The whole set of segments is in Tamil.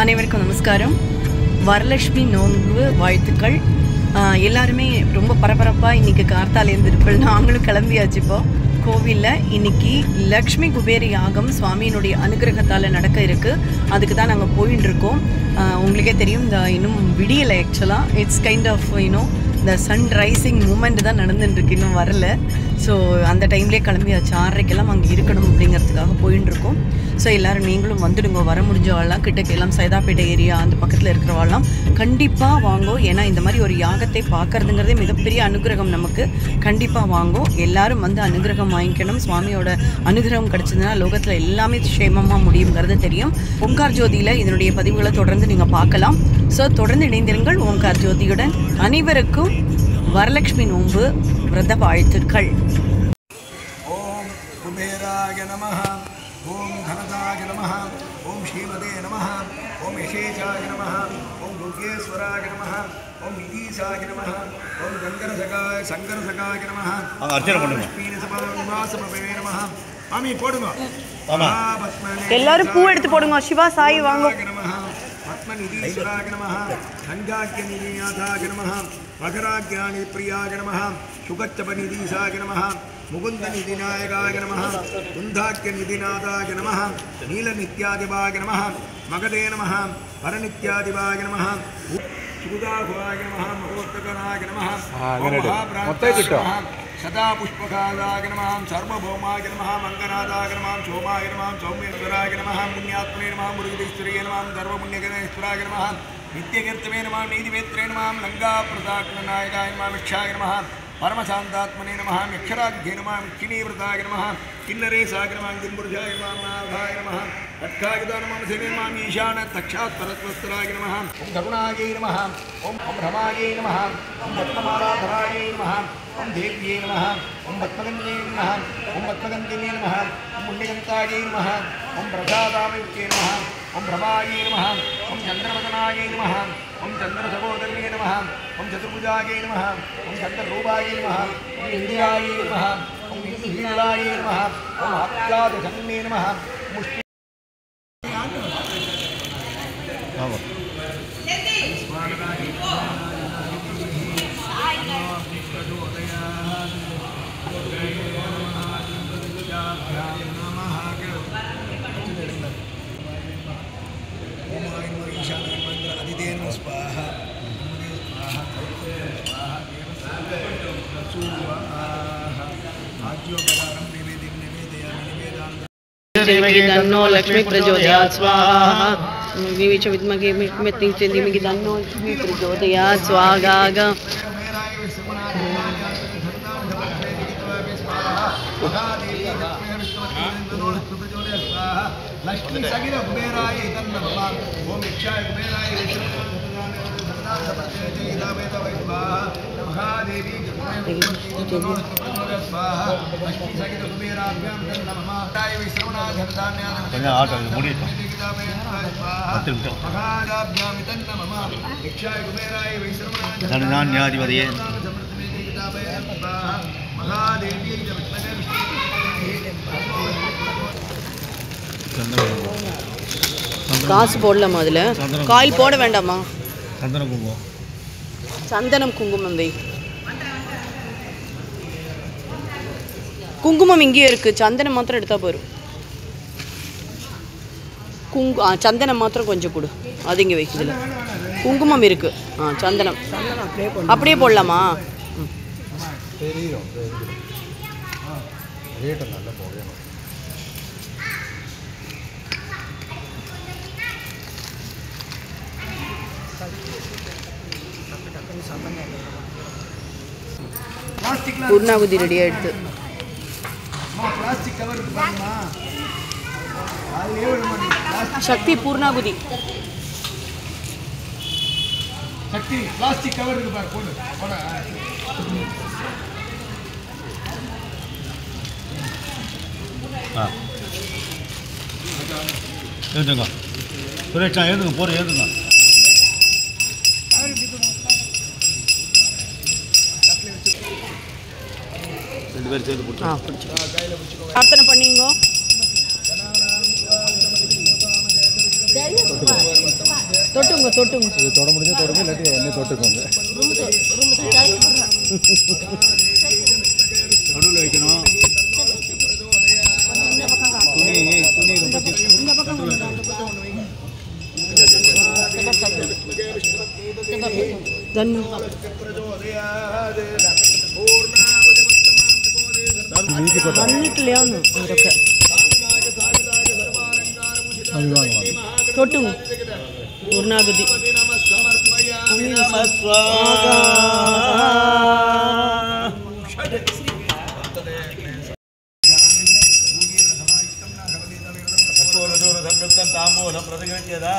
அனைவருக்கும் நமஸ்காரம். வரலட்சுமி நோன்பு வாழ்த்துக்கள். எல்லாருமே ரொம்ப பரபரப்பாக இன்றைக்கி கார்த்தாலேருந்து இருப்போம். நாங்களும் கிளம்பியாச்சு. இப்போ கோவிலில் இன்றைக்கி லக்ஷ்மி குபேர யாகம் சுவாமியினுடைய அனுகிரகத்தால் நடக்க இருக்குது. அதுக்கு தான் நாங்கள் போயின்னு இருக்கோம். உங்களுக்கே தெரியும், இந்த இன்னும் விடியலை. ஆக்சுவலாக இட்ஸ் கைண்ட் ஆஃப் இந்த சன் ரைசிங் மூமெண்ட் தான் நடந்துட்டுருக்கு, இன்னும் வரல. ஸோ அந்த டைம்லேயே கிளம்பியாச்சு. 6:30க்கெல்லாம் அங்கே இருக்கணும் அப்படிங்கிறதுக்காக போயின்னு இருக்கோம். ஸோ எல்லோரும் நீங்களும் வந்துடுங்க. வர முடிஞ்சவாள்லாம் கிட்டக்கெல்லாம் சைதாப்பேட்டை ஏரியா அந்த பக்கத்தில் இருக்கிறவாள்லாம் கண்டிப்பாக வாங்கோ. ஏன்னா இந்த மாதிரி ஒரு யாகத்தை பார்க்குறதுங்கிறதே மிகப்பெரிய அனுகிரகம் நமக்கு. கண்டிப்பாக வாங்கோ. எல்லோரும் வந்து அனுகிரகம் வாங்கிக்கணும். சுவாமியோட அனுகிரகம் கிடச்சதுன்னா லோகத்தில் எல்லாமே க்ஷேமமாக முடியுங்கிறது தெரியும். ஓங்கார் ஜோதியில் இதனுடைய பதிவுகளை தொடர்ந்து நீங்கள் பார்க்கலாம். ஸோ தொடர்ந்து இணைந்திருங்கள் ஓங்கார் ஜோதியுடன். அனைவருக்கும் வரலட்சுமி நோன்பு விரத வாழ்த்துக்கள். ஓம் குபேராய நமஹ, ஓம் தனதாய நமஹ, ஓம் ஸ்ரீமதே நமஹ, ஓம் யசேஷாய நமஹ, ஓம் துர்கேஸ்வராய நமஹ, ஓம் நிதீசாய நமஹ, ஓம் சங்கரசகாய நமஹ, அர்ச்சனை பண்ணுங்க. நிவாசபவே நமஹ. மாமி போடுங்க. எல்லாரும் பூ எடுத்து போடுங்க. சிவா சாய் வாங்க. பத்மநிதீஸ்வராய நமஹ, சஞ்சாக்கியநிதிநாதாய நமஹ, மகராஜ்ஞானி பிரியாய நமஹ, சுகச்சபநிதீசாய நமஹ, முகுந்தநிதிநாயகாய நமஹ, குந்தாக்கியநிதிநாதாய நமஹ, நீலநித்யாதிபாய நமஹ, மகதே நமஹ, பரநித்யாதிபாய நமஹ, சுகுதாகுவாய நமஹ, மகோத்தகராய நமஹ, சதா புஷ்பகாதாய நமஹ, சர்வபௌமாய நமஹ, மங்கநாதாய நமஹ, சோமாய நமஹ, சௌமேஸ்வராய நமஹ, புண்ணியாத்மனே நமஹ, முருகதீஸ்வரியே நமஹ, சர்வபுண்ணியகணேஸ்வராய நமஹ, நித்யகீர்த்தமே நமஹ, நீதிவேத்ரே நமஹ, லங்கா பிரதாக்நாயகாய நமஹ, விக்ஷாய நமஹ, பரமசாந்தாத்மனே நமஹ, அக்ஷராக்யே நமஹ, கிணீவிரதாய நமஹ, கிண்ணரேசாய நமஹ, கிம்புருஷாய நமஹ, நாகாய நமஹ, கட்காயுதா நமஹ, சிவே நமஹ, ஈசான தக்ஷாத் பரத்வஸ்தராய நமஹ, ஓம் கருணாயை நமஹ, ஓம் ரமாயை நமஹ, ஓம் ரத்னமாலாதராயை நமஹ, ஓம் தேவ்யே நமஹ, ஓம் பத்மகன்யே நமஹ, ஓம் பத்மகந்தினே நமஹ, ஓம் புண்ணியகந்தாயை நமஹ, ஓம் பிரசாதாமித்யே நமஹ, ஓம் ரமாயை நமஹ, ஓம் சந்திரவதனாயை நமஹ, ஓம் சந்திரசகோதரியே நமஹ, ஓம் சதுர்புஜாயை நமஹ, ஓம் சந்திரரூபாயை நமஹ, ஓம் இந்திராயை நமஹ, ஓம் இந்துஹீலாயை நமஹ, ஓம் ஆப்யாதசன்னே நமஹ, முஷ்டி तन्नो लक्ष्मी प्रचोदयात् स्वाहा. विविच विद्महे मित्रं च धीमहि तन्नो लक्ष्मी प्रचोदयात् स्वाहा. लक्ष्मी सगिर कुबेराय तन्नमः, ओम इक्षाय कुबेराय महादेवी स्वाहा. लक्ष्मी सगिर कुबेराभ्यां तन्नमः, ताय विश्रवणाधर्धान्यां महादाभ्यां तन्नमः, इक्षाय कुबेराय विश्रवणाधर्धान्याधिपतये महादेवी காசு போடலாமா? அதில் காயில் போட வேண்டாமா? சந்தனம் குங்குமம், சந்தனம் குங்குமம் வை. குங்குமம் இங்கேயே இருக்குது. சந்தனம் மாத்திரம் எடுத்தால் போயிடும். சந்தனம் மாத்திரம் கொஞ்சம் கொடு. அது இங்கே வைக்குதுல குங்குமம் இருக்குது. சந்தனம் அப்படியே போடலாமா? பூர்ணாகுதி ரெடி ஆயிடுது. சக்தி பூர்ணாகுதி. சக்தி பிளாஸ்டிக் கவர் இருக்கு பாரு, போடு போட. எழுதுங்க சுரேஷா, எழுதுங்க. போகிற எழுதுங்க. ரெண்டு பேர் சேர்த்து பிடிச்சி பிரார்த்தனை பண்ணிங்கோ. தொட்டுங்க தொட்டுங்க. இது தொட முடிஞ்சா தொடுங்க, இல்லாட்டி என்ன தொட்டுக்கோங்க. நடுவில் வைக்கணும். துணி ரொம்ப பண்ணிக்கலையான்னு இருக்கு. தொட்டுங்க பூர்ணாகுதி. தாம்பூலம் பிரதிகரிச்சதா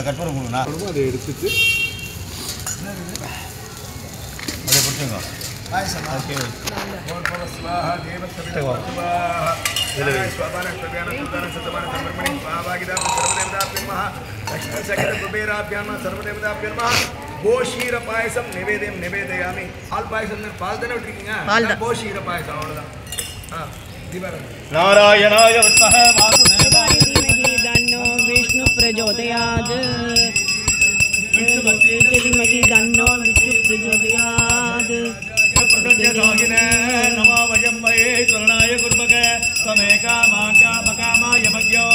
கற்பூரம் கொடுங்கண்ணா. அதை எடுத்துட்டு அதை பிடிச்சுங்க. கோஷீர பாயசம் நிவேதம் நிவேதயாமி. பால் பாயசம் பால் தானே விட்டுருக்கீங்க. கோஷீர பாயசம் அவ்வளோதான். நாராயணாய வித்மஹே வாசுதேவாய धीमहि तन्नो विष्णु प्रचोदयात्. धीमहि तन्नो विष्णु प्रचोदयात्. नमो वयं वये शरणाय कुर्मः तमे कामाय मग्यो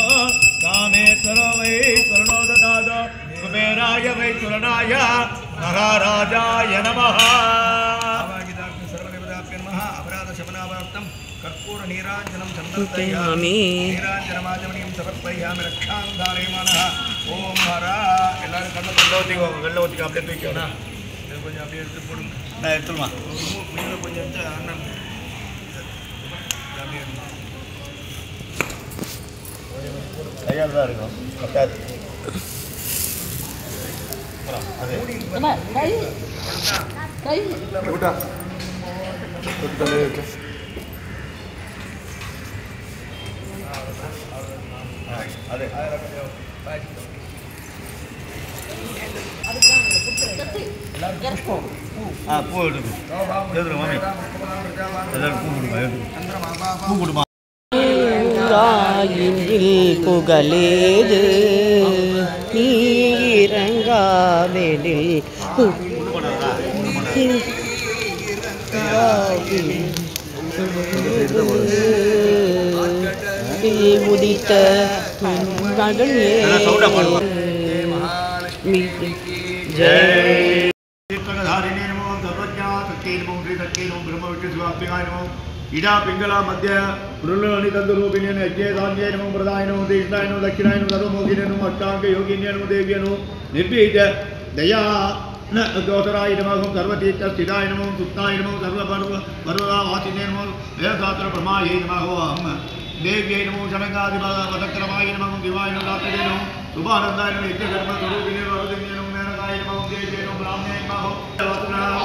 कामेश्वरो वै शरणो ददातु कुबेराय वै शरणाय महाराजाय नमः. अपराधशमनावाप्तं कर्पूर नीराञ्जनं समर्पयामि. नीराञ्जनमाचमनीयं समर्पयामि. रक्षां धारयमानः ओम हरा. எல்லாரும் கண்ணை வெள்ள ஊற்றிக்கோ அப்படியே தூக்கிக்கோண்ணா. இது கொஞ்சம் அப்படியே எடுத்து போடுங்க. நான் எடுத்துருமா மீனில் கொஞ்சம் எடுத்து அண்ணன் அப்படியே கையால் தான் இருக்கும் பத்தாது. அதே அதே பூ எடுக்கும். மாமி எல்லாரும் பூ கொடுமா. பூ கொடுமா. புகழேது நீரங்காவெளில் உதித்த மகள் ஜெய். इडा पिंगला मध्य मृणि तंदुरूपिण्य यज्ञे धान्ये नमो प्रदाय नमो देशाय नमो दक्षिणाय नमो तदोमोगिने नमो अष्टांग योगिन्ये नमो देव्ये नमो निर्भीत दया न गोतराय नमो सर्वतीर्थ स्थिताय नमो सुप्ताय नमो सर्वपर्ववासिने नमो वेदशास्त्र ब्रह्माय नमो अहं देव्ये नमो शनकादिपदक्रमाय नमो दिवाय नमो रात्रे नमो शुभानन्दाय नमो यज्ञकर्म स्वरूपिणे वरदिन्ये नमो मेनकाय नमो देव्ये नमो ब्राह्मणे नमो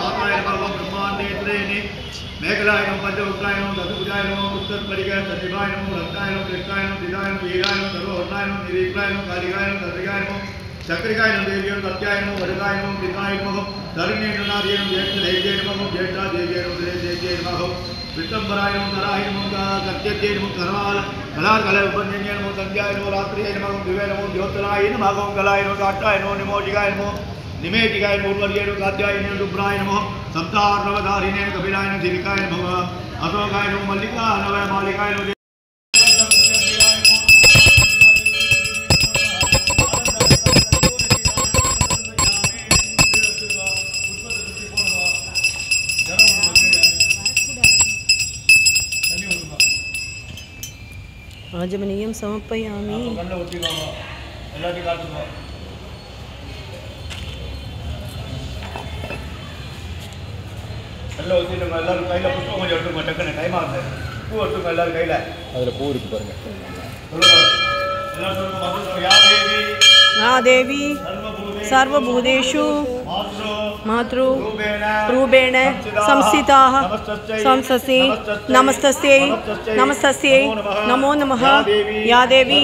वाताय नमो ब्रह्माण्डेत्रेणि मेघलाय नमो पंचवक्त्राय नमो दशभुजाय नमो उत्तरपरिगाय सचिवाय नमो रत्नाय नमो कृष्णाय नमो दिदाय नमो वीराय नमो सर्ववर्णाय नमो निरीक्षाय नमो कालिकाय नमो दर्शिकाय नमो चक्रिकाय नमो देव्यै नमो सत्याय नमो वरदाय नमो पिताय नमो धरण्ये नमो नार्ये नमो ज्येष्ठ देव्यै नमो ज्येष्ठा देव्यै नमो देव्यै नमो विश्वम्भराय नमो नराय नमो सत्यज्ञे नमो करवाल कलार कला उपन्यन्ये नमो संध्याय नमो रात्रिये नमो दिवे नमो ज्योतिराय नमो कलाय नमो काटाय नमो निमोजिकाय नमो निमेटिकाय नमो उर्वर्ये नमो कात्याय नमो दुब्राय नमो सप्तार्णवधारिणे कपिलाय नमो शिविकाय नमो अशोकाय नमो मल्लिकाय नमो मालिकाय नमो आजमनीयं समर्पयामि. எல்லாரும் கையில் புஷ்பம் கொஞ்சம் எடுத்துக்கோங்க. டக்குன்னு டைம் ஆகுது. பூ எடுத்துக்கோங்க எல்லாரும் கையில். அதில் பூ இருக்கு பாருங்க. யா தேவி சர்வபூதேஷு मातृ रूपेण संस्थिताः संससि नमस्तस्यै नमस्तस्यै नमो नमः या देवी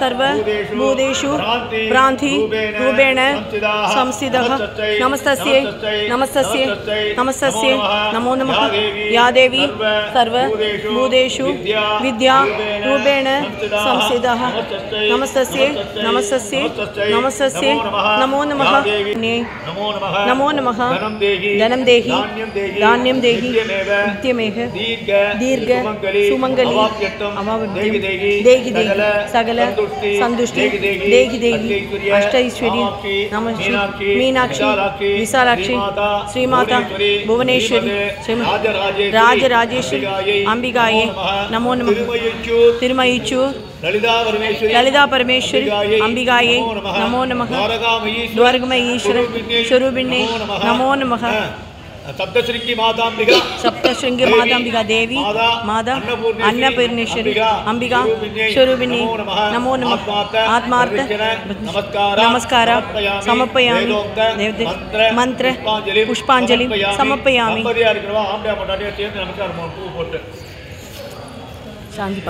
सर्वभूतेषु भ्रान्ति रूपेण संस्थितः नमस्तस्यै नमस्तस्यै नमस्तस्यै नमो नमः या देवी सर्वभूतेषु विद्या रूपेण संस्थितः नमस्तस्यै नमस्तस्यै नमस्तस्यै नमो नमः नमो नमः धनं देहि धान्यं देहि नित्यमेह दीर्घ सुमंगली अवाप्यं देहि देहि सकल संतुष्टि देहि देहि अष्ट ऐश्वर्य नमः मीनाक्षी विशालाक्षी श्रीमाता भुवनेश्वरी राजराजेश्वरी अंबिकाये नमो नमः तिरुमयिचूर ललिता परमेश्वरी अंबिकाये नमो नमः द्वारकमयीश्वर स्वरूपिणे नमो नमः सप्तशृंगी मातांबिका देवी माता अन्नपूर्णेश्वरी अंबिका स्वरूपिणी नमो नमः आत्मार्थ नमस्कार समर्पयामि मंत्र पुष्पांजलि समर्पयामि शांति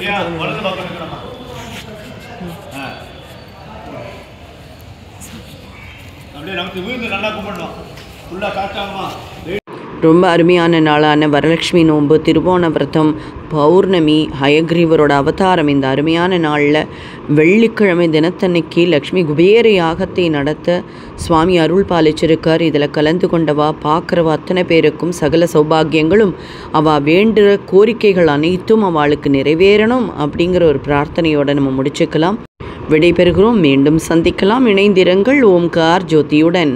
ரொம்ப அருமையான நாளான வரலட்சுமி நோன்பு, திருவோண விரதம், பௌர்ணமி, ஹயக்ரீவரோட அவதாரம். இந்த அருமையான நாளில் வெள்ளிக்கிழமை தினத்தன்னைக்கு லக்ஷ்மி குபேர யாகத்தை நடத்த சுவாமி அருள் பாலிச்சிருக்கார். இதில் கலந்து கொண்டவா பார்க்குறவா அத்தனை பேருக்கும் சகல சௌபாகியங்களும் அவள் வேண்டுற கோரிக்கைகள் அனைத்தும் அவளுக்கு நிறைவேறணும் அப்படிங்கிற ஒரு பிரார்த்தனையோடு நம்ம முடிச்சுக்கலாம். விடைபெறுகிறோம். மீண்டும் சந்திக்கலாம். இணைந்திருங்கள் ஓம்கார் ஜோதியுடன்.